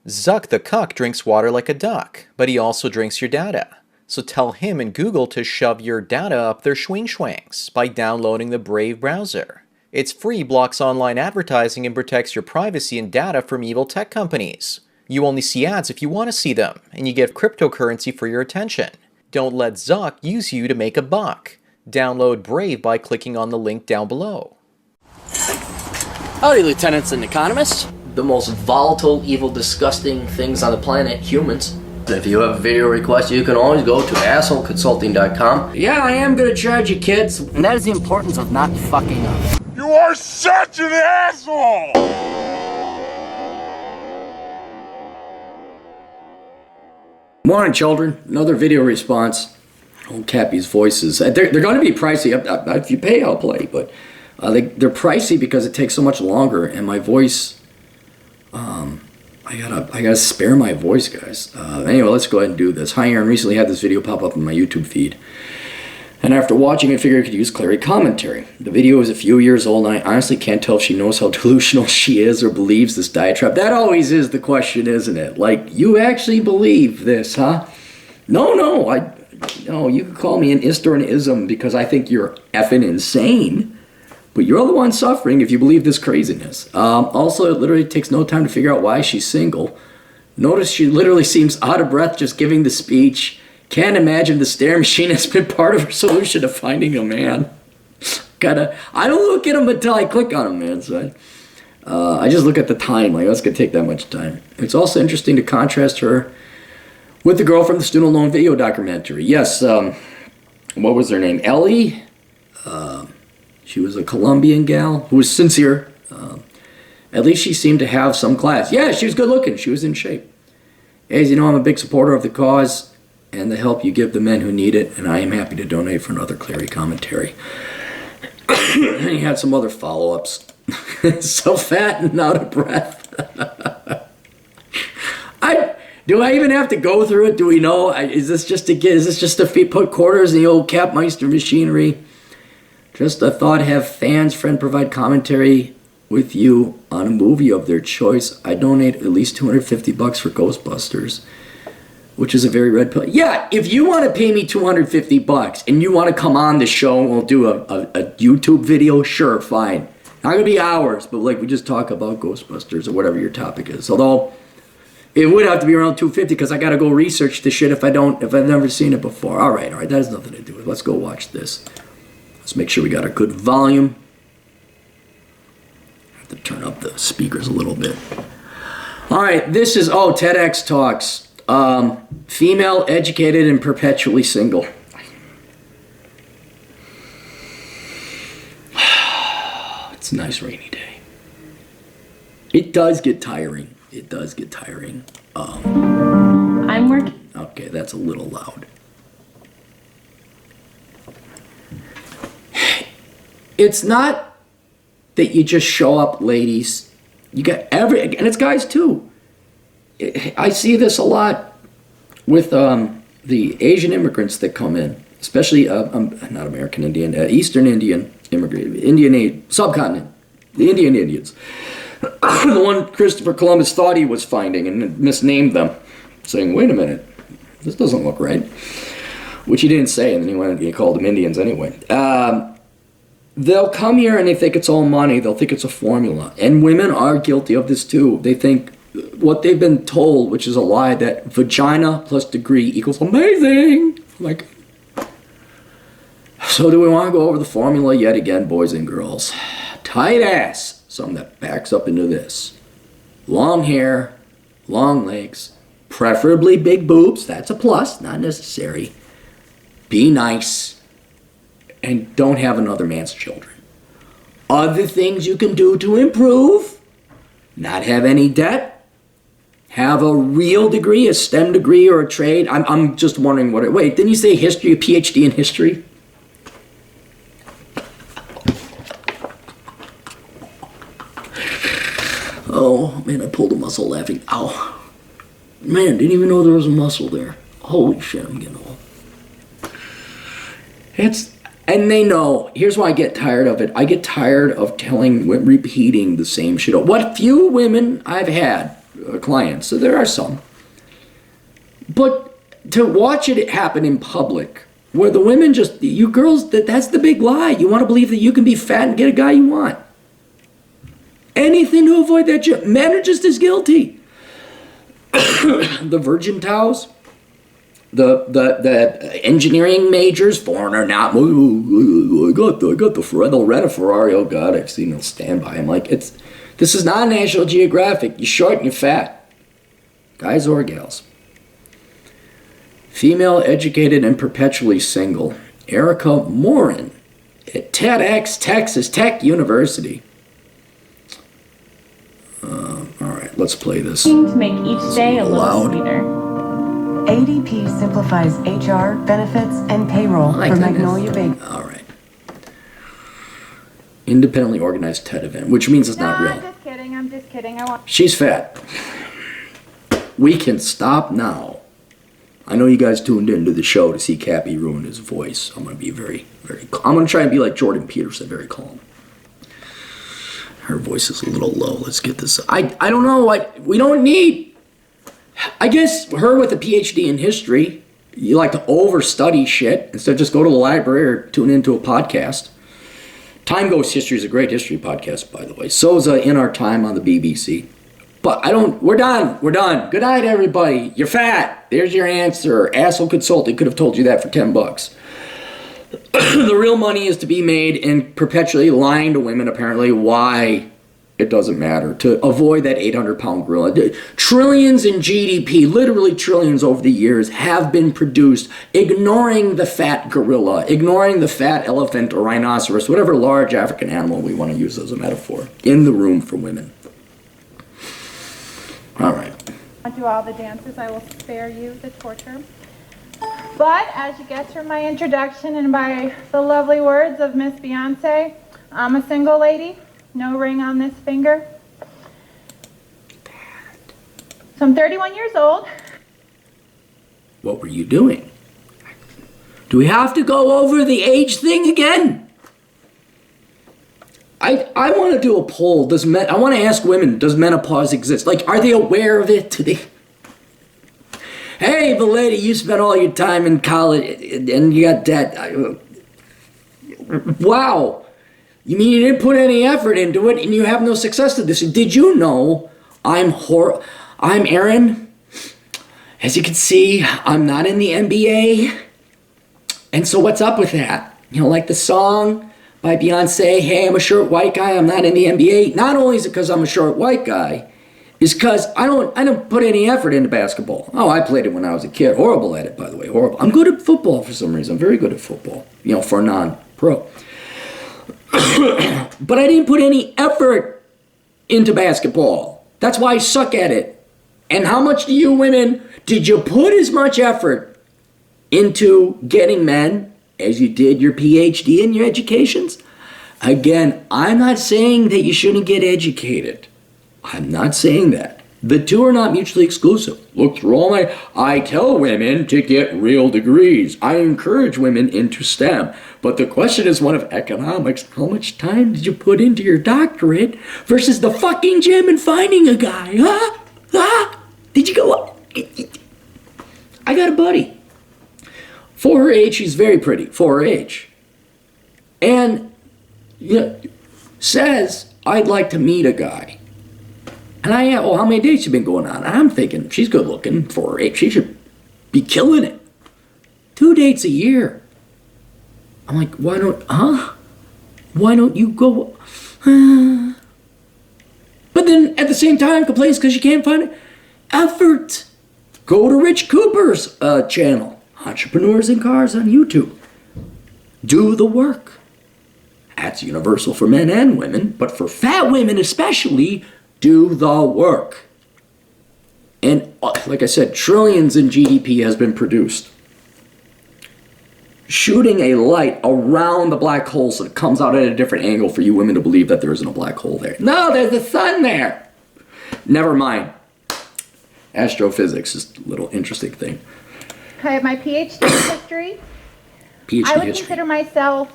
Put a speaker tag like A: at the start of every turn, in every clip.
A: Zuck the cuck drinks water like a duck, but he also drinks your data. So tell him and Google to shove your data up their schwing-schwangs by downloading the Brave browser. It's free, blocks online advertising, and protects your privacy and data from evil tech companies. You only see ads if you want to see them, and you get cryptocurrency for your attention. Don't let Zuck use you to make a buck. Download Brave by clicking on the link down below.
B: Howdy, lieutenants and economists. The most volatile, evil, disgusting things on the planet, humans. If you have a video request, you can always go to assholeconsulting.com. Yeah, I am gonna charge you, kids.
C: And that is the importance of not fucking up.
D: You are such an asshole!
B: Morning, children. Another video response. Oh, Cappy's voices. They're going to be pricey. If you pay, I'll play. But they're pricey because it takes so much longer, and my voice. I gotta spare my voice, guys. Anyway, let's go ahead and do this. Hi, Aaron. Recently had this video pop up in my YouTube feed, and after watching it, figured I could use Clary commentary. The video is a few years old, and I honestly can't tell if she knows how delusional she is or believes this diatribe. That always is the question, isn't it? Like, you actually believe this, huh? No, you could call me an ism because I think you're effing insane. But you're the one suffering if you believe this craziness. Also, it literally takes no time to figure out why she's single. Notice she literally seems out of breath just giving the speech. Can't imagine the stare machine has been part of her solution to finding a man. I don't look at him until I click on him, man. So I just look at the time. Like, that's going to take that much time. It's also interesting to contrast her with the girl from the student loan video documentary. Yes, what was her name? Ellie? She was a Colombian gal who was sincere. At least she seemed to have some class. Yeah, she was good looking. She was in shape. As you know, I'm a big supporter of the cause and the help you give the men who need it, and I am happy to donate for another Clary commentary. And he had some other follow-ups. So fat and out of breath. Do I even have to go through it? Do we know? Is this just to put quarters in the old Capmeister machinery? Just a thought, have fans, friend provide commentary with you on a movie of their choice. I donate at least $250 for Ghostbusters, which is a very red pill. Yeah, if you want to pay me $250 and you want to come on the show and we'll do a YouTube video, sure, fine. Not going to be hours, but like we just talk about Ghostbusters or whatever your topic is. Although it would have to be around $250 because I got to go research the shit if I've never seen it before. All right, that has nothing to do with it. Let's go watch this. Let's make sure we got a good volume. I have to turn up the speakers a little bit. All right, this is, TEDx talks. Female, educated, and perpetually single. It's a nice rainy day. It does get tiring.
E: I'm working.
B: Okay, that's a little loud. It's not that you just show up, ladies. You got and it's guys too. I see this a lot with the Asian immigrants that come in, especially not American Indian, Eastern Indian immigrant, subcontinent, the Indian Indians. The one Christopher Columbus thought he was finding and misnamed them, saying, "Wait a minute, this doesn't look right," which he didn't say, and then he went and he called them Indians anyway. They'll come here and they think it's all money. They'll think it's a formula. And women are guilty of this too. They think what they've been told, which is a lie, that vagina plus degree equals amazing. Like, so do we want to go over the formula yet again, boys and girls? Tight ass, something that backs up into this. Long hair, long legs, preferably big boobs. That's a plus, not necessary. Be nice. And don't have another man's children. Other things you can do to improve: not have any debt, have a real degree, a STEM degree or a trade. I'm just wondering wait, didn't you say history, a PhD in history? Oh man, I pulled a muscle laughing. Ow. Man, didn't even know there was a muscle there. Holy shit, I'm getting old. And they know. Here's why I get tired of it. I get tired of repeating the same shit. What few women I've had, clients, so there are some. But to watch it happen in public, where the women just, you girls, that's the big lie. You want to believe that you can be fat and get a guy you want. Anything to avoid that. Men are just as guilty. The virgin towels, the engineering majors, foreigner not. I got they'll rent a Ferrari. Oh God, I've seen them stand by. I'm like, this is not National Geographic. You're short and you're fat, guys or gals. Female, educated, and perpetually single. Erica Morin at TEDx, Texas Tech University. All right, let's play this.
E: To make each day a little sweeter.
F: ADP simplifies HR, benefits, and payroll for Magnolia Big.
B: All right. Independently organized TED event, which means it's not real.
E: I'm just kidding.
B: She's fat. We can stop now. I know you guys tuned into the show to see Cappy ruin his voice. I'm going to be very, very calm. I'm going to try and be like Jordan Peterson, very calm. Her voice is a little low. Let's get this. I don't know. We don't need. I guess her with a PhD in history, you like to overstudy shit instead of just go to the library or tune into a podcast. Time Goes History is a great history podcast, by the way. So's In Our Time on the BBC. But we're done. Good night, everybody. You're fat. There's your answer. Asshole Consulting could have told you that for $10. The real money is to be made in perpetually lying to women, apparently, why it doesn't matter, to avoid that 800-pound gorilla. Trillions in GDP, literally trillions over the years, have been produced ignoring the fat gorilla, ignoring the fat elephant or rhinoceros, whatever large African animal we want to use as a metaphor, in the room for women. All right.
G: I'll do all the dances. I will spare you the torture. But as you get through my introduction and by the lovely words of Miss Beyonce, I'm a single lady, no ring on this finger. So I'm 31 years old.
B: What were you doing? Do we have to go over the age thing again? I want to do a poll. I want to ask women, does menopause exist? Like, are they aware of it? Hey, the lady, you spent all your time in college and you got debt. Wow. You mean you didn't put any effort into it and you have no success to this? Did you know I'm Aaron? As you can see, I'm not in the NBA. And so what's up with that? You know, like the song by Beyonce, hey, I'm a short white guy, I'm not in the NBA. Not only is it because I'm a short white guy, it's because I don't put any effort into basketball. Oh, I played it when I was a kid. Horrible at it, by the way, horrible. I'm good at football for some reason. I'm very good at football, you know, for a non-pro. But I didn't put any effort into basketball. That's why I suck at it. And how much do you women, did you put as much effort into getting men as you did your PhD and your educations? Again, I'm not saying that you shouldn't get educated. I'm not saying that. The two are not mutually exclusive. Look through all I tell women to get real degrees. I encourage women into STEM. But the question is one of economics. How much time did you put into your doctorate versus the fucking gym and finding a guy? Huh? Did you go? I got a buddy. For her age, she's very pretty, for her age. And says, I'd like to meet a guy. And I asked, how many dates have been going on? And I'm thinking, she's good looking for her age. She should be killing it. 2 dates a year. I'm like, why don't you go? But then at the same time, complains because you can't find it. Effort. Go to Rich Cooper's channel. Entrepreneurs in Cars on YouTube. Do the work. That's universal for men and women, but for fat women especially, do the work. And like I said, trillions in GDP has been produced. Shooting a light around the black hole so it comes out at a different angle for you women to believe that there isn't a black hole there. No, there's the sun there. Never mind. Astrophysics is a little interesting thing.
G: I have my PhD in history. I would consider myself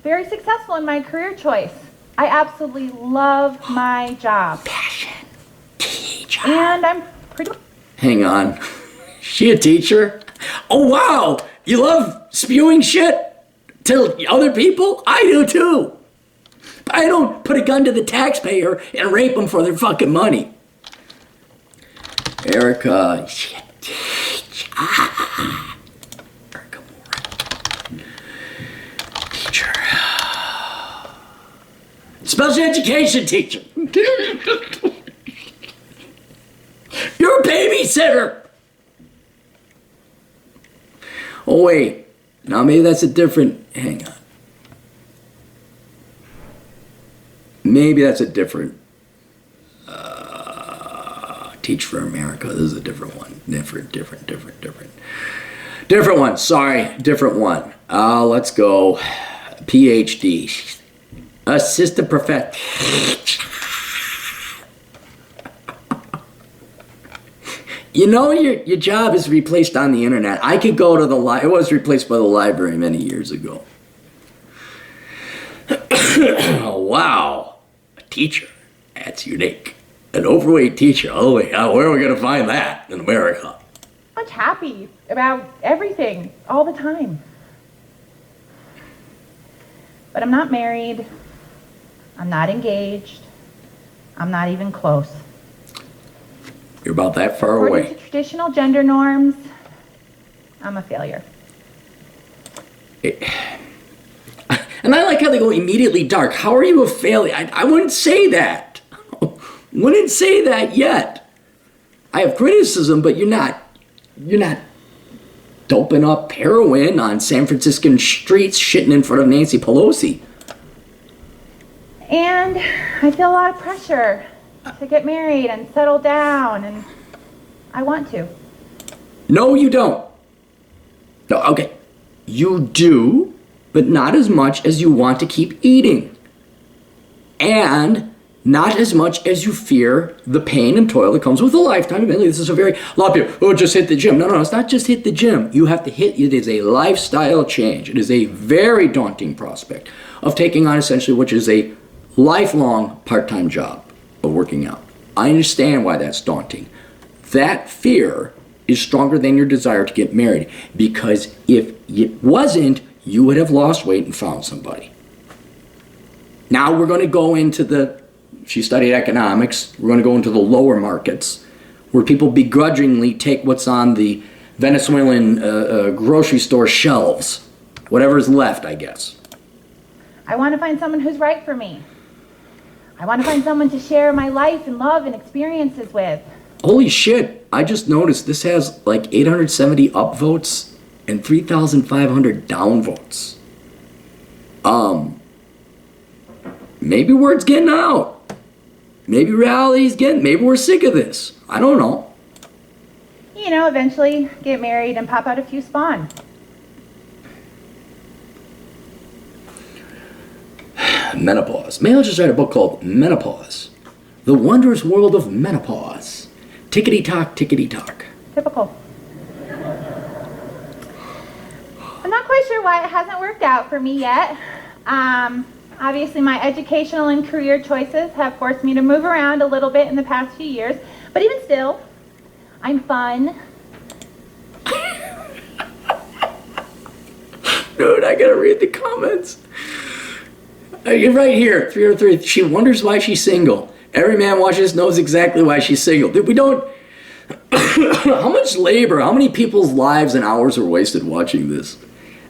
G: very successful in my career choice. I absolutely love my job.
B: Passion. T-job.
G: And I'm pretty...
B: Hang on. She a teacher? Oh, wow. You love spewing shit to other people? I do too. I don't put a gun to the taxpayer and rape them for their fucking money. Erica. Shit. Erica Moore. Teacher. Special education teacher. You're a babysitter. Oh, wait. Now, maybe that's a different... Hang on. Maybe that's a different... Teach for America. This is a different one. Different one. Sorry. Different one. Let's go. PhD. Assistant professor. You know, your job is replaced on the internet. I could go to the it was replaced by the library many years ago. Oh, wow. A teacher. That's unique. An overweight teacher. Oh, wait, where are we going to find that in America?
G: much happy about everything all the time. But I'm not married. I'm not engaged. I'm not even close.
B: You're about that far
G: According
B: away.
G: to traditional gender norms, I'm a failure.
B: And I like how they go immediately dark. How are you a failure? I wouldn't say that. Wouldn't say that yet. I have criticism, but you're not doping up heroin on San Franciscan streets, shitting in front of Nancy Pelosi.
G: And I feel a lot of pressure to get married and settle down, and I want to.
B: No, you don't. No, okay. You do, but not as much as you want to keep eating. And not as much as you fear the pain and toil that comes with a lifetime. This is a lot of people, just hit the gym. No, it's not just hit the gym. You have to it is a lifestyle change. It is a very daunting prospect of taking on essentially, which is a lifelong part-time job of working out. I understand why that's daunting. That fear is stronger than your desire to get married, because if it wasn't, you would have lost weight and found somebody. Now we're going to go into she studied economics, we're going to go into the lower markets, where people begrudgingly take what's on the Venezuelan grocery store shelves, whatever's left, I guess.
G: I want to find someone who's right for me. I want to find someone to share my life and love and experiences with.
B: Holy shit, I just noticed this has like 870 upvotes and 3,500 downvotes. Maybe word's getting out. Maybe reality's maybe we're sick of this. I don't know.
G: You know, eventually get married and pop out a few spawn.
B: Menopause. Maybe I'll just write a book called Menopause. The Wondrous World of Menopause. Tickety-tock, tickety-tock.
G: Typical. I'm not quite sure why it hasn't worked out for me yet. Obviously, my educational and career choices have forced me to move around a little bit in the past few years. But even still, I'm fun.
B: Dude, I gotta read the comments. You're right here, 303. She wonders why she's single. Every man watching this knows exactly why she's single. We don't... How much labor, how many people's lives and hours were wasted watching this?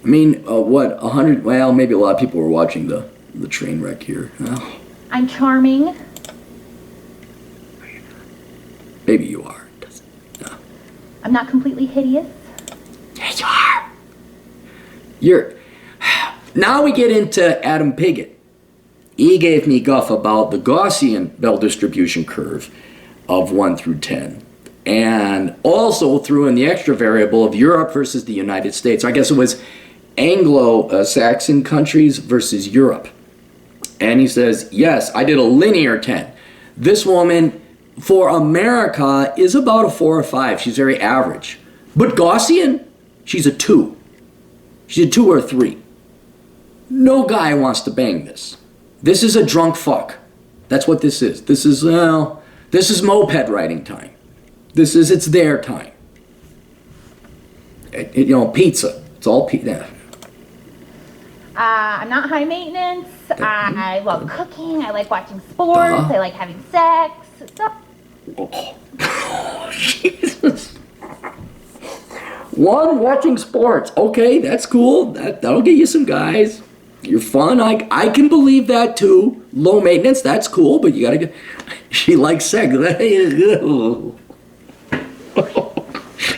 B: I mean, 100... Well, maybe a lot of people were watching the train wreck here. Oh.
G: I'm charming.
B: Maybe you are. No.
G: I'm not completely hideous.
B: Yes, you are. You're... Now we get into Adam Piggott. He gave me guff about the Gaussian Bell distribution curve of 1 through 10. And also threw in the extra variable of Europe versus the United States. I guess it was Anglo-Saxon countries versus Europe. And he says, yes, I did a linear 10. This woman, for America, is about a 4 or 5. She's very average. But Gaussian, she's a 2. She's a 2 or a 3. No guy wants to bang this. This is a drunk fuck. That's what this is. This is, well, This is moped riding time. It's their time. Pizza. It's all pizza.
G: I'm not high maintenance. I love cooking. I like watching sports. I like having sex.
B: Oh, Jesus. One, watching sports. Okay, that's cool. That'll get you some guys. You're fun. I can believe that too. Low maintenance, that's cool, but you gotta get... She likes sex.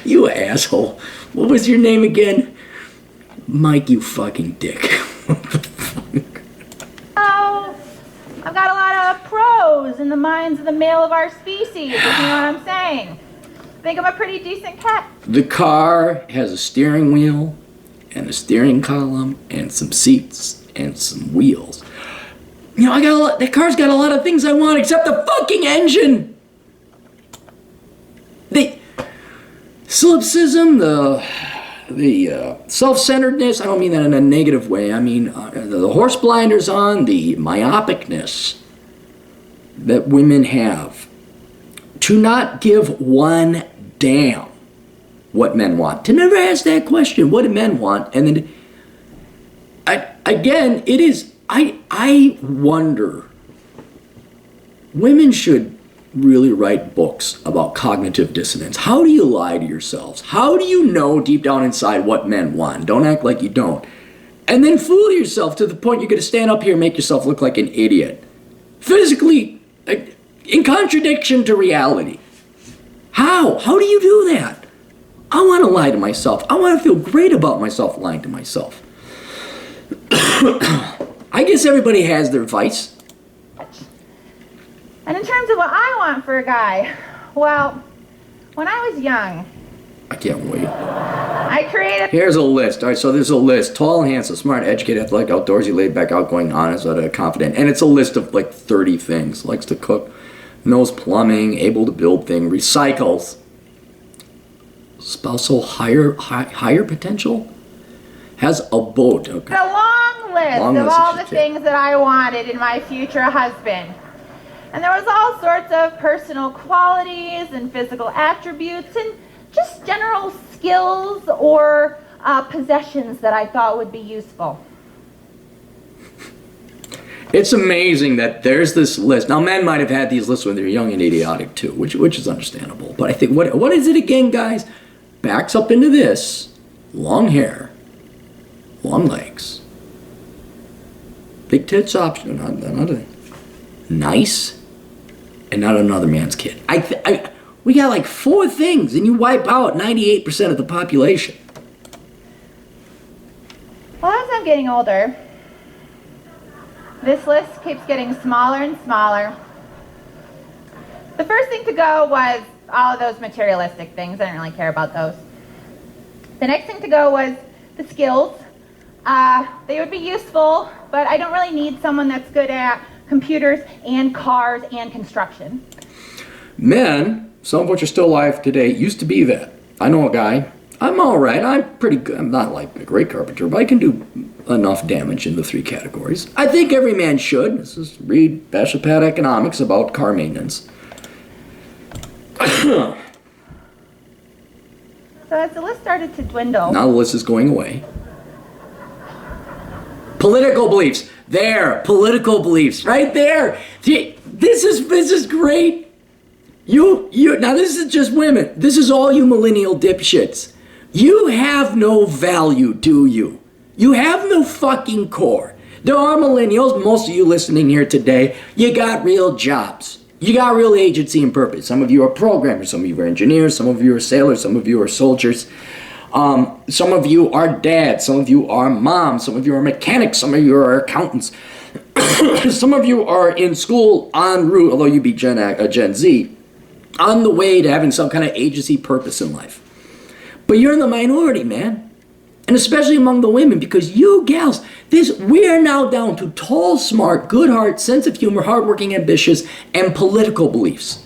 B: You asshole. What was your name again? Mike, you fucking dick.
G: Oh, I've got a lot of pros in the minds of the male of our species, if you know what I'm saying. I think I'm a pretty decent cat.
B: The car has a steering wheel and a steering column and some seats and some wheels. That car's got a lot of things I want except the fucking engine. The solipsism, the self-centeredness, I don't mean that in a negative way. I mean the horse blinders on, the myopicness that women have to not give one damn what men want. To never ask that question, what do men want? And then, I wonder, women should really write books about cognitive dissonance. How do you lie to yourselves? How do you know deep down inside what men want? Don't act like you don't. And then fool yourself to the point you're going to stand up here and make yourself look like an idiot. Physically, in contradiction to reality. How? How do you do that? I want to lie to myself. I want to feel great about myself lying to myself. I guess everybody has their vice.
G: And in terms of what I want for a guy, well, when I was young,
B: I can't wait.
G: I created...
B: Here's a list. All right, so there's a list. Tall, handsome, smart, educated, athletic, outdoorsy, laid back, outgoing, honest, confident. And it's a list of like 30 things. Likes to cook, knows plumbing, able to build things, recycles. Spousal higher potential? Has a boat. Okay.
G: A long list of all the things that I wanted in my future husband. And there was all sorts of personal qualities and physical attributes and just general skills or possessions that I thought would be useful.
B: It's amazing that there's this list. Now, men might have had these lists when they're young and idiotic too, which is understandable. But I think, what is it again, guys? Backs up into this. Long hair. Long legs. Big tits option. Not nice. And not another man's kid. We got like 4 things, and you wipe out 98% of the population.
G: Well, as I'm getting older, this list keeps getting smaller and smaller. The first thing to go was all of those materialistic things. I didn't really care about those. The next thing to go was the skills. They would be useful, but I don't really need someone that's good at computers and cars and construction. Men, some of which are still alive today, used to be that. I know a guy. I'm all right. I'm pretty good. I'm not like a great carpenter, but I can do enough damage in the 3 categories. I think every man should. This is read Bachelor Pad Economics about car maintenance. So as the list started to dwindle...
B: Now the list is going away. Political beliefs. There. Political beliefs. Right there. This is great. You now this is just women. This is all you millennial dipshits. You have no value, do you? You have no fucking core. There are millennials, most of you listening here today, you got real jobs. You got real agency and purpose. Some of you are programmers, some of you are engineers, some of you are sailors, some of you are soldiers. Some of you are dads, some of you are moms, some of you are mechanics, some of you are accountants. Some of you are in school en route, although you be Gen Z, on the way to having some kind of agency purpose in life. But you're in the minority, man. And especially among the women, because you gals, we are now down to tall, smart, good heart, sense of humor, hardworking, ambitious, and political beliefs.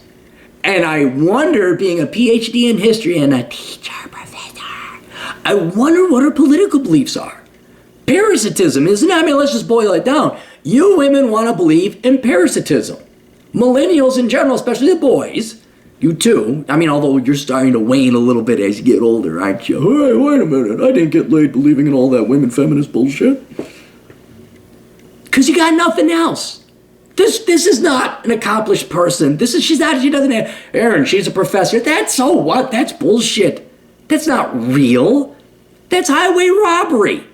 B: And I wonder, being a PhD in history and a teacher, professor, I wonder what her political beliefs are. Parasitism, isn't it? I mean, let's just boil it down. You women want to believe in parasitism. millennials in general, especially the boys, you too, I mean, although you're starting to wane a little bit as you get older, aren't you? Hey, wait a minute, I didn't get laid believing in all that women feminist bullshit. Because you got nothing else. This is not an accomplished person. She doesn't have, Aaron, she's a professor. That's so what? That's bullshit. That's not real. That's highway robbery.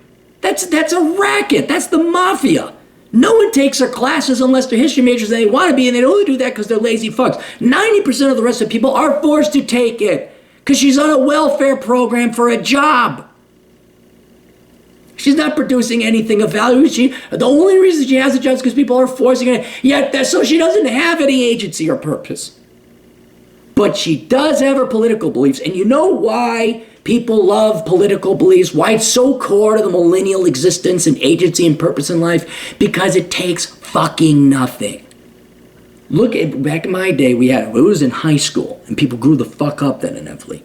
B: That's a racket. That's the mafia. No one takes their classes unless they're history majors and they want to be, and they only do that because they're lazy fucks. 90% of the rest of the people are forced to take it because she's on a welfare program for a job. She's not producing anything of value. The only reason she has a job is because people are forcing her. Yet, so she doesn't have any agency or purpose. But she does have her political beliefs. And you know why people love political beliefs? Why it's so core to the millennial existence and agency and purpose in life? Because it takes fucking nothing. Look at, back in my day, it was in high school, and people grew the fuck up then inevitably.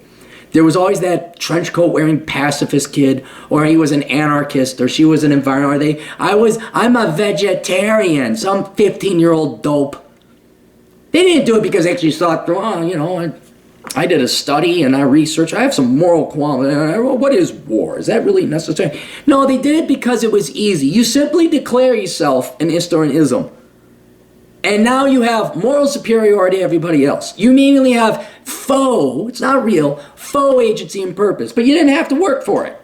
B: There was always that trench coat wearing pacifist kid, or he was an anarchist, or she was an environmental, I'm a vegetarian, some 15-year-old dope. They didn't do it because they actually thought, I did a study and I researched, I have some moral quality. What is war? Is that really necessary? No, they did it because it was easy. You simply declare yourself an historianism. And now you have moral superiority to everybody else. You immediately have faux, it's not real, faux agency and purpose. But you didn't have to work for it.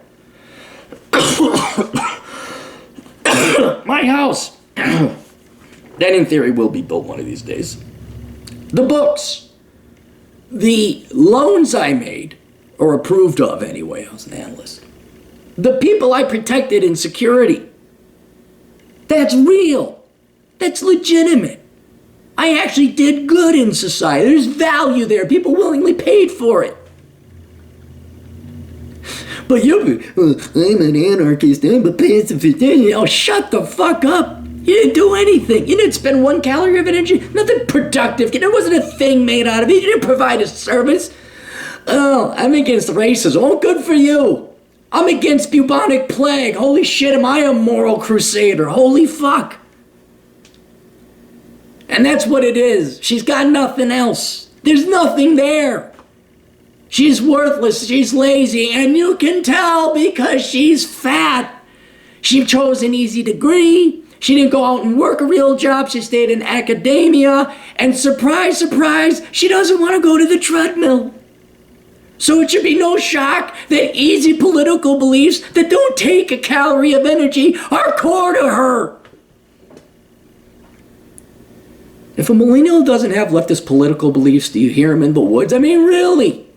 B: My house, that in theory will be built one of these days. The books, the loans I made, or approved of anyway, I was an analyst. The people I protected in security. That's real. That's legitimate. I actually did good in society. There's value there. People willingly paid for it. But I'm an anarchist, I'm a pacifist. Oh, shut the fuck up. You didn't do anything. You didn't spend 1 calorie of energy. Nothing productive. There wasn't a thing made out of it. You didn't provide a service. Oh, I'm against racism. Oh, good for you. I'm against bubonic plague. Holy shit, am I a moral crusader? Holy fuck. And that's what it is. She's got nothing else. There's nothing there. She's worthless. She's lazy. And you can tell because she's fat. She chose an easy degree. She didn't go out and work a real job. She stayed in academia. And surprise, surprise, she doesn't want to go to the treadmill. So it should be no shock that easy political beliefs that don't take a calorie of energy are core to her. If a millennial doesn't have leftist political beliefs, do you hear him in the woods? I mean, really?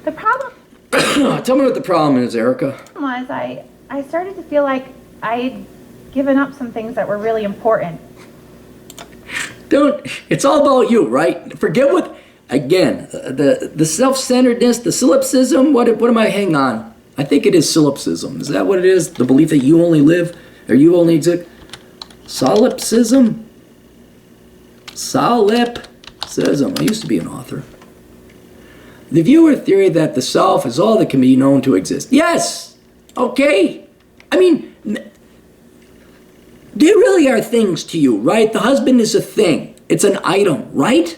G: The problem
B: Tell me what the problem is, Erica.
G: was I started to feel like I'd given up some things that were really important.
B: It's all about you, right? Forget what, again, the self-centeredness, the solipsism, what am I hanging on? I think it is solipsism. Is that what it is? The belief that you only live, or you only exist? Solipsism? Solipsism. I used to be an author. The viewer theory that the self is all that can be known to exist. Yes! Okay? I mean, they really are things to you, right? The husband is a thing. It's an item, right?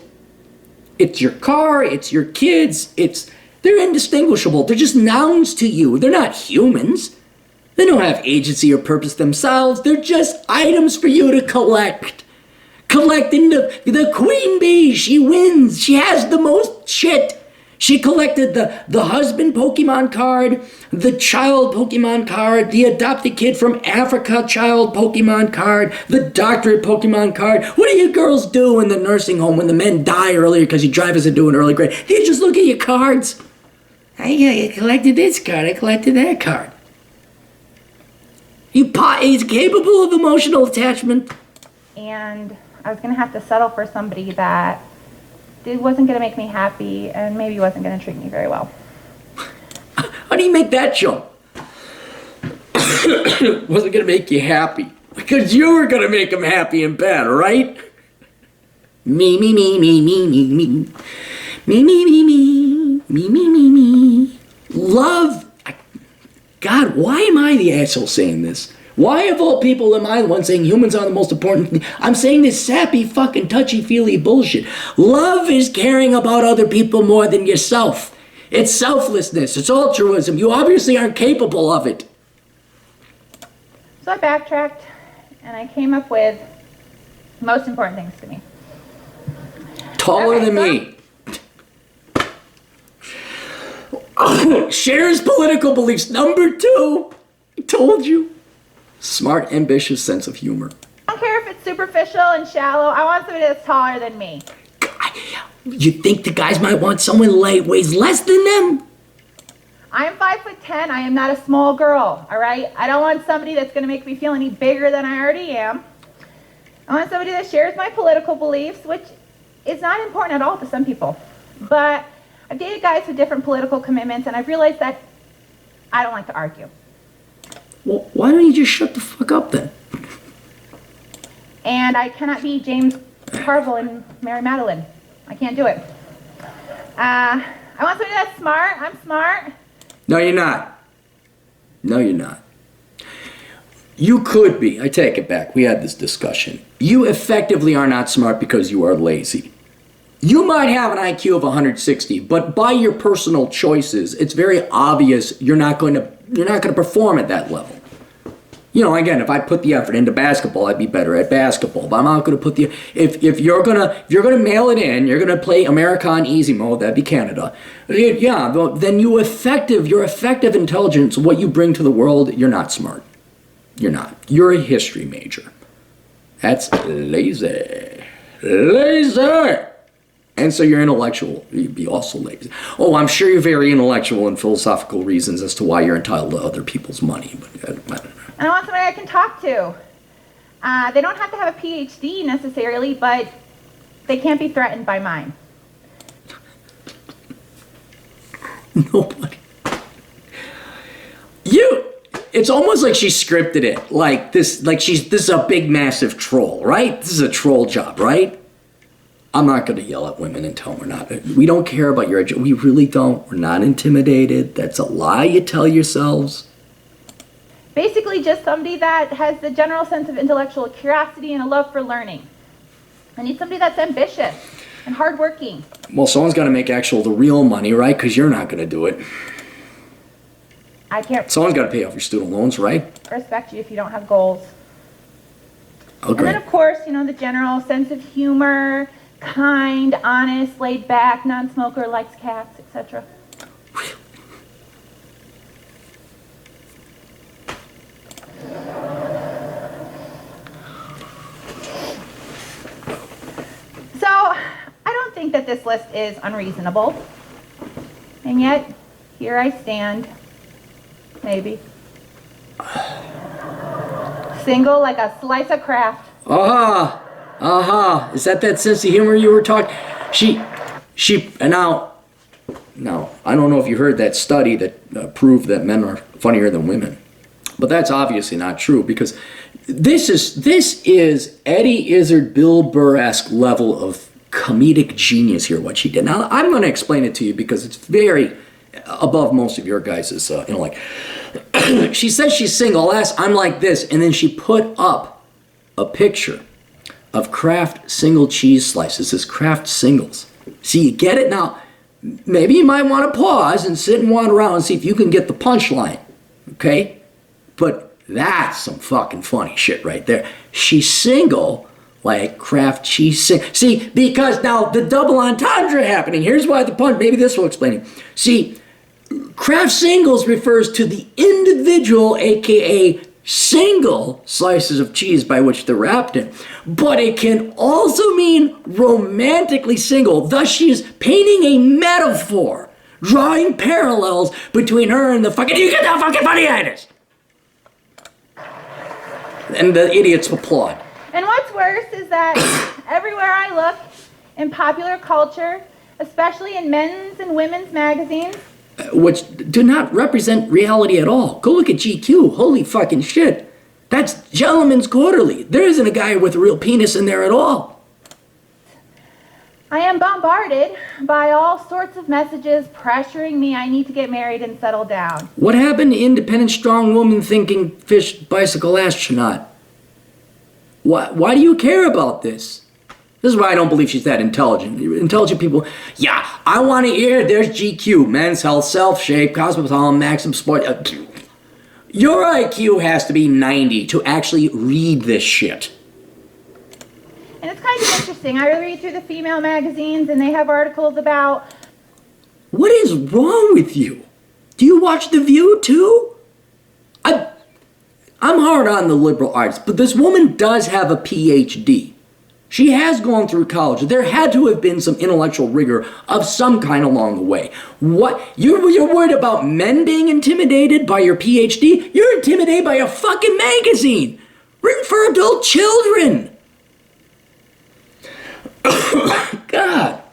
B: It's your car, it's your kids, they're indistinguishable. They're just nouns to you. They're not humans. They don't have agency or purpose themselves. They're just items for you to collect. Collecting the queen bee, she wins. She has the most shit. She collected the husband Pokemon card, the child Pokemon card, the adopted kid from Africa child Pokemon card, the doctorate Pokemon card. What do you girls do in the nursing home when the men die earlier because you drive us into an early grave? You just look at your cards. I collected this card, I collected that card. He's capable of emotional attachment.
G: And I was going to have to settle for somebody that wasn't going to make me happy and maybe wasn't going to treat me very well.
B: How do you make that jump? Wasn't going to make you happy. Because you were going to make him happy in bed, right? Me. Love. God, why am I the asshole saying this? Why of all people am I the one saying humans are the most important thing? I'm saying this sappy fucking touchy-feely bullshit. Love is caring about other people more than yourself. It's selflessness. It's altruism. You obviously aren't capable of it.
G: So I backtracked, and I came up with the most important things to me.
B: Taller than me. Shares political beliefs. Number 2. I told you. Smart, ambitious sense of humor.
G: I don't care if it's superficial and shallow. I want somebody that's taller than me.
B: You think the guys might want someone weighs less than them?
G: I am 5'10". I am not a small girl, all right? I don't want somebody that's going to make me feel any bigger than I already am. I want somebody that shares my political beliefs, which is not important at all to some people. But I've dated guys with different political commitments, and I've realized that I don't like to argue.
B: Well, why don't you just shut the fuck up then?
G: And I cannot be James Carville and Mary Madeline. I can't do it. I want somebody that's smart. I'm smart.
B: No, you're not. No, you're not. You could be. I take it back. We had this discussion. You effectively are not smart because you are lazy. You might have an IQ of 160, but by your personal choices, it's very obvious you're not going to perform at that level. You know, again, if I put the effort into basketball, I'd be better at basketball. But I'm not going to put the if you're gonna mail it in, you're gonna play American easy mode. That'd be Canada. Yeah, then your effective intelligence, what you bring to the world, you're not smart. You're not. You're a history major. That's lazy. And so you're intellectual. You'd be also lazy. Oh, I'm sure you're very intellectual and philosophical reasons as to why you're entitled to other people's money. But
G: and I want somebody I can talk to. They don't have to have a PhD necessarily, but they can't be threatened by mine.
B: Nobody. It's almost like she scripted it. This is a big, massive troll, right? This is a troll job, right? I'm not going to yell at women and tell them we're not. We don't care about your education. We really don't. We're not intimidated. That's a lie you tell yourselves.
G: Basically just somebody that has the general sense of intellectual curiosity and a love for learning. I need somebody that's ambitious and hardworking.
B: Well, someone's got to make the real money, right? Because you're not going to do it.
G: I can't.
B: Someone's got to pay off your student loans, right?
G: Respect you if you don't have goals.
B: Okay.
G: And then, of course, the general sense of humor, kind, honest, laid back, non-smoker, likes cats, etc. So, I don't think that this list is unreasonable. And yet, here I stand. Maybe. Single like a slice of Kraft.
B: Is that sense of humor you were talking? Now, I don't know if you heard that study that proved that men are funnier than women. But that's obviously not true because this is Eddie Izzard, Bill Burr-esque level of comedic genius here, what she did. Now, I'm going to explain it to you because it's very above most of your guys' intellect. She says she's single. I'm like this. And then she put up a picture of Kraft single cheese slices. This Kraft singles. See, you get it? Now, maybe you might want to pause and sit and wander around and see if you can get the punchline. Okay? But that's some fucking funny shit right there. She's single like Kraft cheese singles. See, because now the double entendre happening. Here's why the punch. Maybe this will explain it. See, Kraft singles refers to the individual, aka single slices of cheese by which they're wrapped in. But it can also mean romantically single. Thus, she is painting a metaphor, drawing parallels between her and the fucking. You get how fucking funny that is? And the idiots applaud.
G: And what's worse is that everywhere I look in popular culture, especially in men's and women's magazines,
B: which do not represent reality at all. Go look at GQ. Holy fucking shit. That's Gentleman's Quarterly. There isn't a guy with a real penis in there at all.
G: I am bombarded by all sorts of messages pressuring me I need to get married and settle down.
B: What happened to independent, strong woman thinking fish, bicycle, astronaut? Why do you care about this? This is why I don't believe she's that intelligent. Intelligent people, yeah, I want to hear there's GQ, Men's Health, Self-Shape, Cosmopolitan, Maxim Sport. Your IQ has to be 90 to actually read this shit.
G: And it's kind of interesting. I read through the female magazines and they have articles about...
B: What is wrong with you? Do you watch The View too? I'm hard on the liberal arts, but this woman does have a PhD. She has gone through college. There had to have been some intellectual rigor of some kind along the way. What? You're worried about men being intimidated by your PhD? You're intimidated by a fucking magazine written for adult children. God.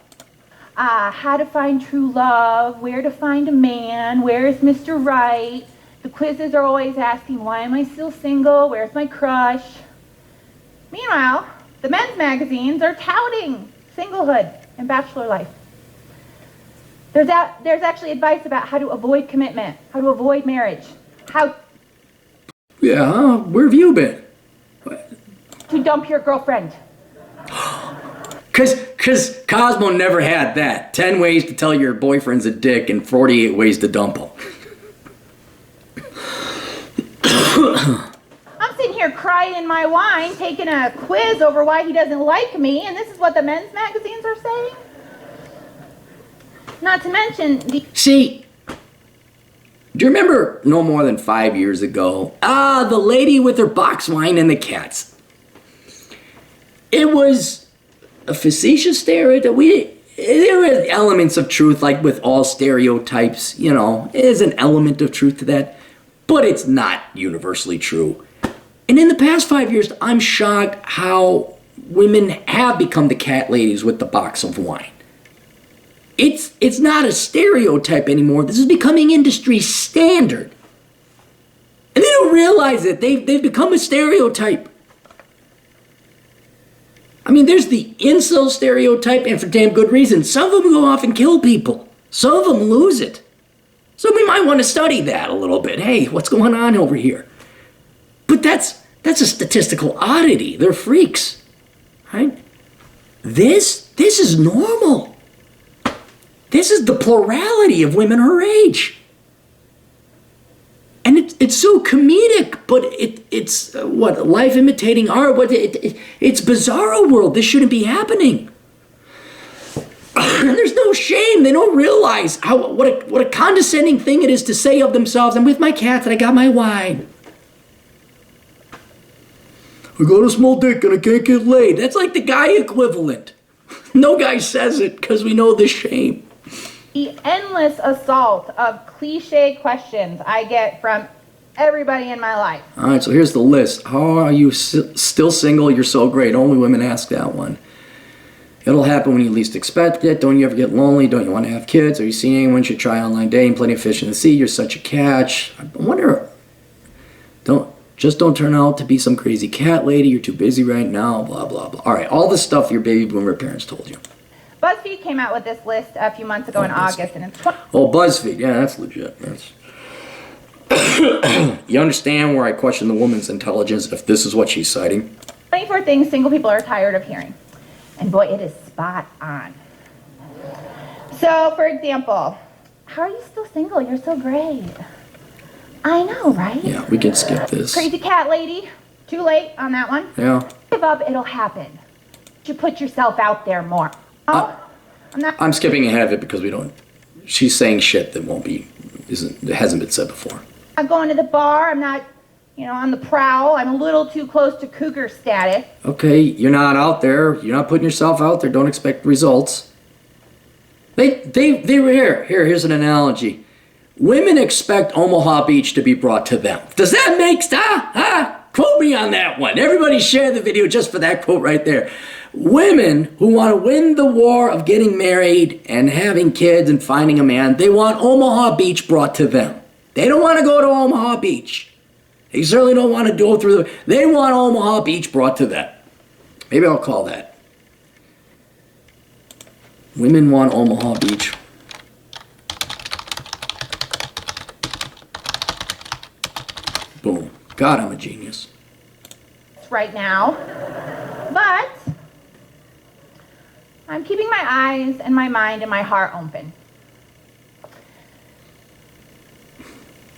G: How to find true love, where to find a man, where is Mr. Right. The quizzes are always asking, why am I still single? Where's my crush? Meanwhile, the men's magazines are touting singlehood and bachelor life. There's actually advice about how to avoid commitment, how to avoid marriage, how
B: Yeah, where have you been?
G: to dump your girlfriend.
B: Cause Cosmo never had that. 10 ways to tell your boyfriend's a dick and 48 ways to dump him.
G: I'm sitting here crying my wine, taking a quiz over why he doesn't like me, and this is what the men's magazines are saying? Not to mention the...
B: See, do you remember no more than 5 years ago? The lady with her box wine and the cats. It was a facetious stereotype. There were elements of truth, like with all stereotypes, there's an element of truth to that, but it's not universally true. And in the past 5 years, I'm shocked how women have become the cat ladies with the box of wine. It's not a stereotype anymore. This is becoming industry standard. And they don't realize it. They've become a stereotype. I mean, there's the incel stereotype, and for damn good reason. Some of them go off and kill people. Some of them lose it. So we might want to study that a little bit. Hey, what's going on over here? But that's a statistical oddity. They're freaks, right? This is normal. This is the plurality of women her age. And it's so comedic, but it's life imitating art. It's bizarro world. This shouldn't be happening. And there's no shame. They don't realize what a condescending thing it is to say of themselves, I'm with my cats and I got my wine. I got a small dick and I can't get laid. That's like the guy equivalent. No guy says it because we know the shame.
G: The endless assault of cliche questions I get from everybody in my life.
B: All right, so here's the list. How are you still single? You're so great. Only women ask that one. It'll happen when you least expect it. Don't you ever get lonely? Don't you want to have kids? Are you seeing anyone? Should try online dating. Plenty of fish in the sea. You're such a catch. I wonder. Don't turn out to be some crazy cat lady. You're too busy right now. Blah blah blah. All right, all the stuff your baby boomer parents told you.
G: BuzzFeed came out with this list a few months ago in August, and it's...
B: BuzzFeed. Yeah, that's legit. You understand where I question the woman's intelligence if this is what she's citing?
G: 24 things single people are tired of hearing. And boy, it is spot on. So, for example, how are you still single? You're so great. I know, right?
B: Yeah, we can skip this.
G: Crazy cat lady. Too late on that one.
B: Yeah.
G: Give up, it'll happen. You put yourself out there more.
B: I'm skipping ahead of it because we don't. She's saying shit that hasn't been said before.
G: I'm going to the bar. I'm not, on the prowl. I'm a little too close to cougar status.
B: Okay, you're not out there. You're not putting yourself out there. Don't expect results. They were here. Here's an analogy. Women expect Omaha Beach to be brought to them. Does that make sense? Huh? Quote me on that one. Everybody share the video just for that quote right there. Women who want to win the war of getting married and having kids and finding a man, they want Omaha Beach brought to them. They don't want to go to Omaha Beach. They certainly don't want to go through they want Omaha Beach brought to them. Maybe I'll call that Women Want Omaha Beach. Boom. God, I'm a genius.
G: Right now, but I'm keeping my eyes and my mind and my heart open.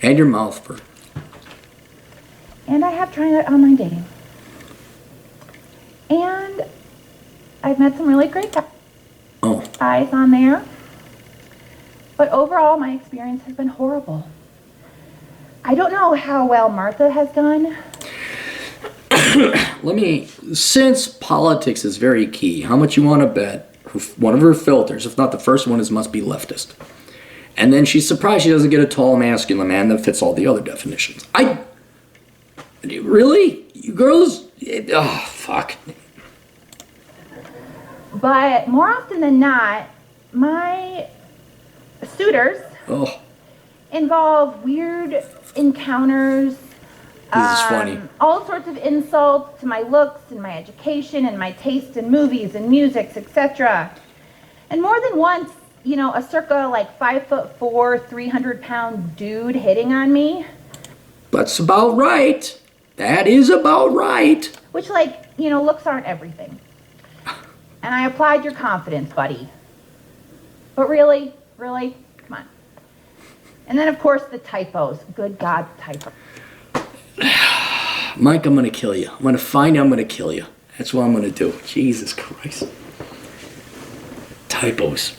B: And your mouth for.
G: And I have tried online dating. And I've met some really great guys on there. But overall, my experience has been horrible. I don't know how well Martha has done.
B: Since politics is very key, how much you want to bet one of her filters, if not the first one, is must be leftist. And then she's surprised she doesn't get a tall, masculine man that fits all the other definitions. Really? You girls? Oh, fuck.
G: But more often than not, my suitors involve weird encounters.
B: This is funny.
G: All sorts of insults to my looks and my education and my taste in movies and music, etc. And more than once, you know, a circa like 5'4", 300-pound dude hitting on me.
B: That's about right. That is about right.
G: Which, like, you know, looks aren't everything. And I applaud your confidence, buddy. But really, come on. And then, of course, the typos. Good God, typos.
B: Mike, I'm going to kill you. I'm going to find you, I'm going to kill you. That's what I'm going to do. Jesus Christ. Typos.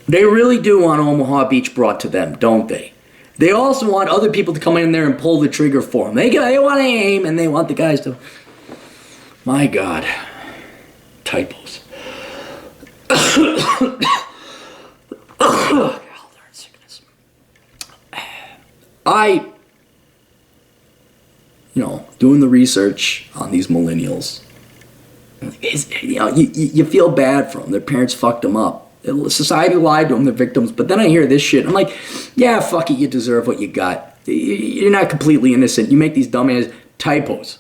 B: They really do want Omaha Beach brought to them, don't they? They also want other people to come in there and pull the trigger for them. They want to aim, and they want the guys to... My God. Typos. Doing the research on these millennials, you feel bad for them. Their parents fucked them up. Society lied to them, they're victims. But then I hear this shit. I'm like, yeah, fuck it, you deserve what you got. You're not completely innocent. You make these dumbass typos.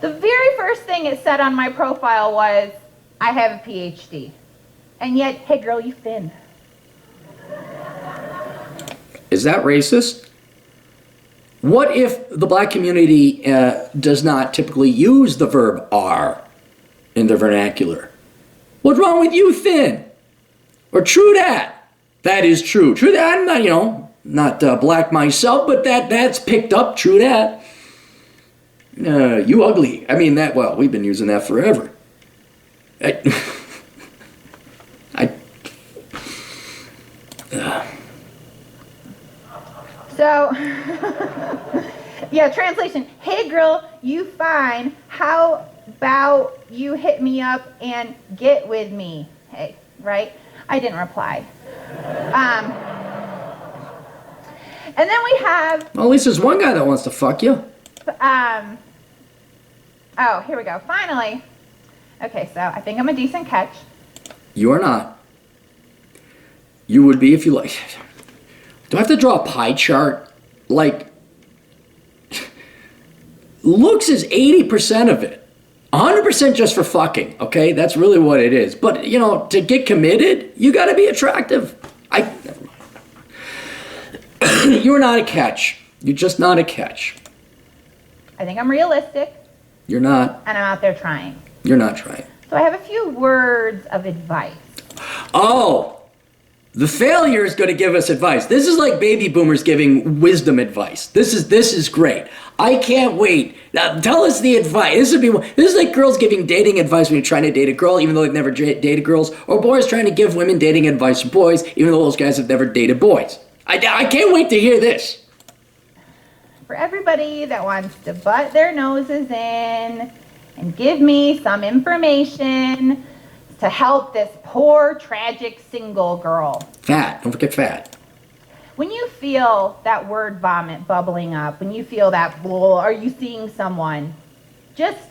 G: The very first thing it said on my profile was, I have a PhD. And yet, hey girl, you thin.
B: Is that racist? What if the black community does not typically use the verb are in their vernacular? What's wrong with you, thin? Or true that? That is true. True that. I'm not, not black myself, but that's picked up. True that. You ugly. I mean that. Well, we've been using that forever.
G: So, yeah, translation. Hey girl, you fine. How about you hit me up and get with me? Hey, right? I didn't reply. And then we have...
B: Well, at least there's one guy that wants to fuck you.
G: Oh, here we go. Finally. Okay, so I think I'm a decent catch.
B: You are not. You would be if you like... Do I have to draw a pie chart? Like, looks is 80% of it. 100% just for fucking, okay? That's really what it is. But, to get committed, you gotta be attractive. Never mind. You're not a catch. You're just not a catch.
G: I think I'm realistic.
B: You're not.
G: And I'm out there trying.
B: You're not trying.
G: So I have a few words of advice.
B: Oh! The failure is going to give us advice. This is like baby boomers giving wisdom advice. This is great. I can't wait. Now, tell us the advice. This is like girls giving dating advice when you're trying to date a girl, even though they've never dated girls, or boys trying to give women dating advice to boys, even though those guys have never dated boys. I can't wait to hear this.
G: For everybody that wants to butt their noses in and give me some information to help this poor, tragic single girl.
B: Fat. Don't forget fat.
G: When you feel that word vomit bubbling up, when you feel that, are you seeing someone? Just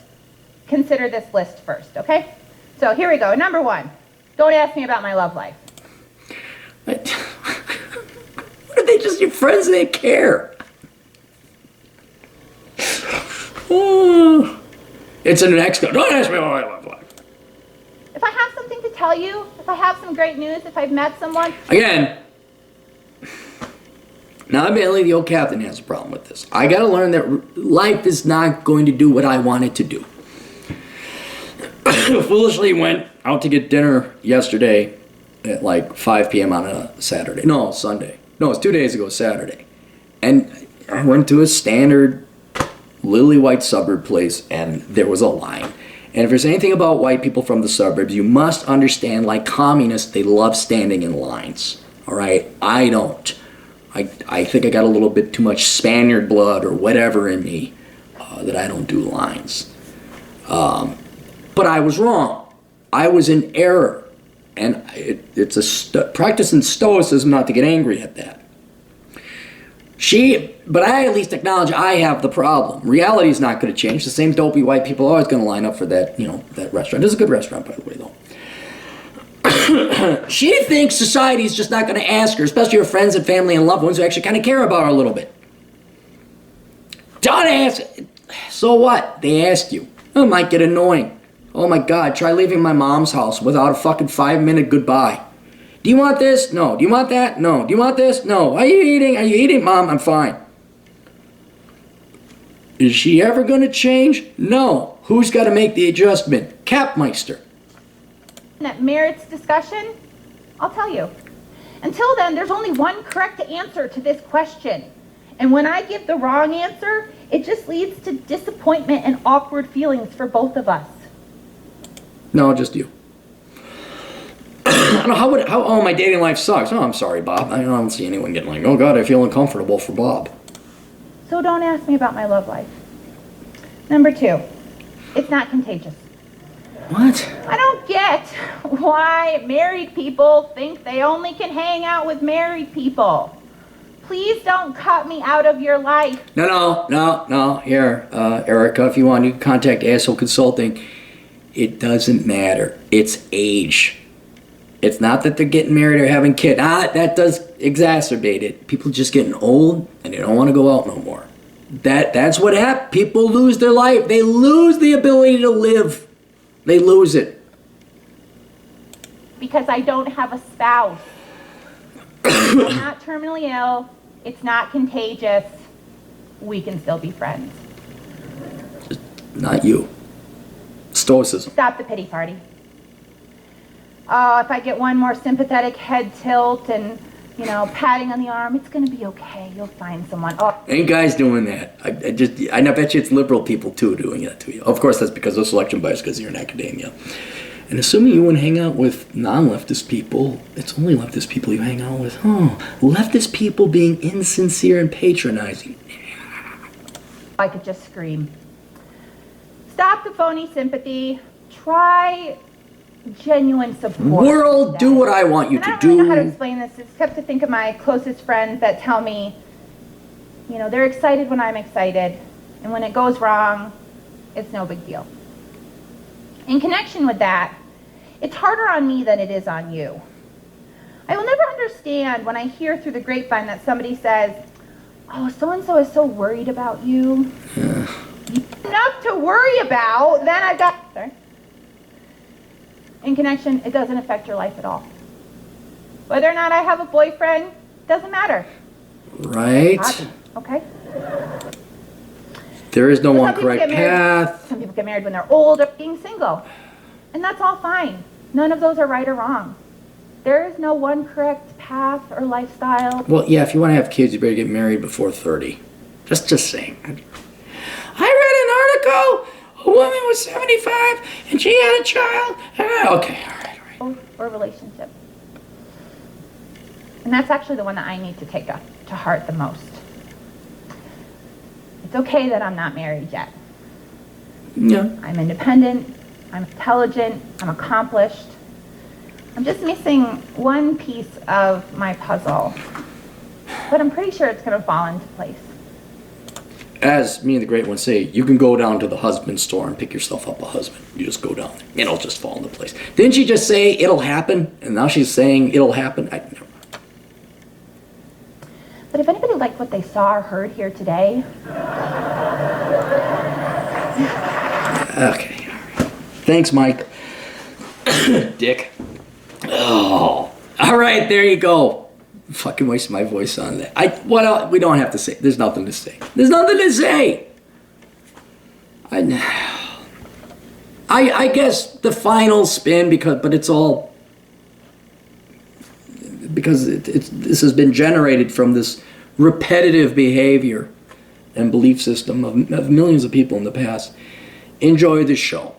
G: consider this list first, okay? So here we go. Number 1, don't ask me about my love life.
B: What? Are they just your friends? They care. Oh. It's an ex. Don't ask me about my love life.
G: If I have something to tell you, if I have some great news, if I've met someone...
B: Again, now admittedly, the old captain has a problem with this. I gotta learn that life is not going to do what I want it to do. Foolishly went out to get dinner yesterday at like 5 p.m. on a Saturday. No, Sunday. No, it's 2 days ago, Saturday. And I went to a standard lily white suburb place, and there was a line. And if there's anything about white people from the suburbs, you must understand, like communists, they love standing in lines. All right? I don't. I think I got a little bit too much Spaniard blood or whatever in me that I don't do lines. But I was wrong. I was in error. And it's a practice in stoicism not to get angry at that. But I at least acknowledge I have the problem. Reality is not going to change. The same dopey white people are always going to line up for that, that restaurant. It's a good restaurant, by the way, though. She thinks society is just not going to ask her, especially her friends and family and loved ones who actually kind of care about her a little bit. Don't ask. So what? They asked you. It might get annoying. Oh my God, try leaving my mom's house without a fucking 5-minute goodbye. Do you want this? No. Do you want that? No. Do you want this? No. Are you eating? Are you eating? Mom, I'm fine. Is she ever going to change? No. Who's got to make the adjustment? Capmeister.
G: That merits discussion, I'll tell you. Until then, there's only one correct answer to this question. And when I give the wrong answer, it just leads to disappointment and awkward feelings for both of us.
B: No, just you. I don't know, my dating life sucks. Oh, I'm sorry, Bob. I don't see anyone getting like, oh God, I feel uncomfortable for Bob.
G: So don't ask me about my love life. Number 2, it's not contagious.
B: What?
G: I don't get why married people think they only can hang out with married people. Please don't cut me out of your life.
B: No. Here, Erica, if you want, you can contact Asshole Consulting. It doesn't matter. It's age. It's not that they're getting married or having kids. That does exacerbate it. People just getting old and they don't want to go out no more. That's what happens. People lose their life. They lose the ability to live. They lose it.
G: Because I don't have a spouse. I'm not terminally ill. It's not contagious. We can still be friends.
B: Not you. Stoicism.
G: Stop the pity party. Oh, if I get one more sympathetic head tilt and, patting on the arm, it's going to be okay. You'll find someone. Oh.
B: Ain't guys doing that. I bet you it's liberal people, too, doing that to you. Of course, that's because of selection bias, because you're in academia. And assuming you wouldn't hang out with non-leftist people, it's only leftist people you hang out with. Leftist people being insincere and patronizing.
G: I could just scream. Stop the phony sympathy. Try genuine support.
B: World, do what I want you to do.
G: I don't really know how to explain this, except to think of my closest friends that tell me, they're excited when I'm excited. And when it goes wrong, it's no big deal. In connection with that, it's harder on me than it is on you. I will never understand when I hear through the grapevine that somebody says, oh, so-and-so is so worried about you. Enough to worry about, then I've got... Sorry. In connection, it doesn't affect your life at all. Whether or not I have a boyfriend, doesn't matter.
B: Right.
G: Happy, okay?
B: There is no one correct path.
G: Some people get married when they're old or being single. And that's all fine. None of those are right or wrong. There is no one correct path or lifestyle.
B: Well, yeah, if you want to have kids, you better get married before 30. Just saying. I read an article. A woman was 75 and she had a child. Okay, all right.
G: Or relationship. And that's actually the one that I need to take to heart the most. It's okay that I'm not married yet.
B: Yeah.
G: I'm independent, I'm intelligent, I'm accomplished. I'm just missing one piece of my puzzle. But I'm pretty sure it's going to fall into place.
B: As me and the great one say, you can go down to the husband store and pick yourself up a husband. You just go down there. It'll just fall into place. Didn't she just say it'll happen? And now she's saying it'll happen?
G: But if anybody liked what they saw or heard here today...
B: Okay. Thanks, Mike. Dick. Oh. All right, there you go. Fucking waste my voice on that. What else? We don't have to say. There's nothing to say. There's nothing to say. I guess the final spin, but it's all because this has been generated from this repetitive behavior and belief system of millions of people in the past. Enjoy the show.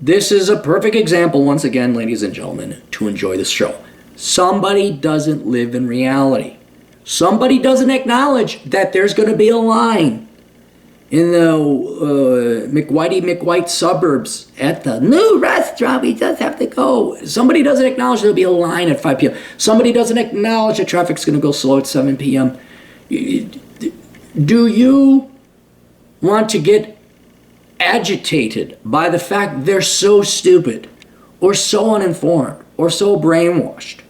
B: This is a perfect example, once again, ladies and gentlemen, to enjoy this show. Somebody doesn't live in reality. Somebody doesn't acknowledge that there's going to be a line in the McWhite suburbs at the new restaurant. We just have to go. Somebody doesn't acknowledge there'll be a line at 5 p.m. Somebody doesn't acknowledge that traffic's going to go slow at 7 p.m. Do you want to get agitated by the fact they're so stupid or so uninformed or so brainwashed?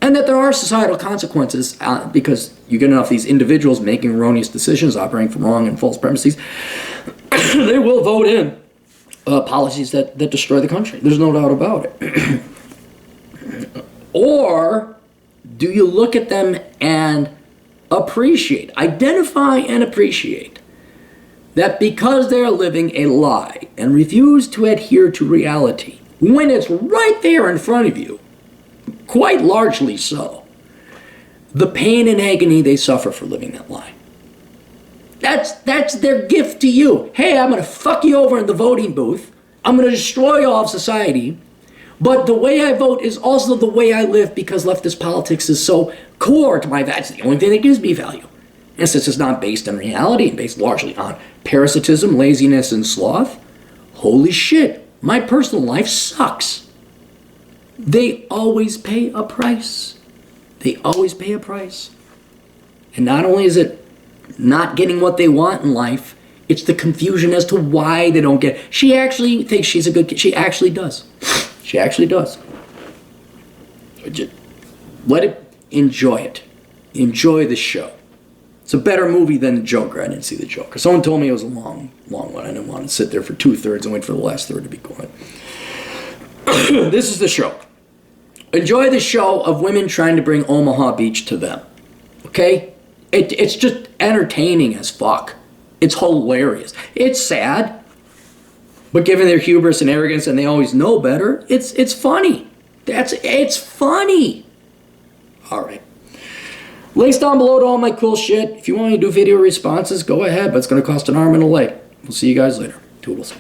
B: And that there are societal consequences because you get enough of these individuals making erroneous decisions, operating from wrong and false premises, they will vote in policies that destroy the country. There's no doubt about it. Or do you look at them and identify and appreciate that because they're living a lie and refuse to adhere to reality, when it's right there in front of you, quite largely so, the pain and agony they suffer for living that lie. That's their gift to you. Hey, I'm going to fuck you over in the voting booth. I'm going to destroy all of society. But the way I vote is also the way I live because leftist politics is so core to my value. It's the only thing that gives me value. And since it's not based on reality and based largely on parasitism, laziness, and sloth, holy shit, my personal life sucks. They always pay a price. They always pay a price. And not only is it not getting what they want in life, it's the confusion as to why they don't get it. She actually thinks she's a good kid. She actually does. She actually does. Just let it, enjoy it. Enjoy the show. It's a better movie than The Joker. I didn't see The Joker. Someone told me it was a long one. I didn't want to sit there for 2/3 and wait for the last third to be going. This is the show. Enjoy the show of women trying to bring Omaha Beach to them. Okay? It's just entertaining as fuck. It's hilarious. It's sad. But given their hubris and arrogance and they always know better, it's funny. It's funny. Alright. Links down below to all my cool shit. If you want me to do video responses, go ahead, but it's going to cost an arm and a leg. We'll see you guys later. Toodles.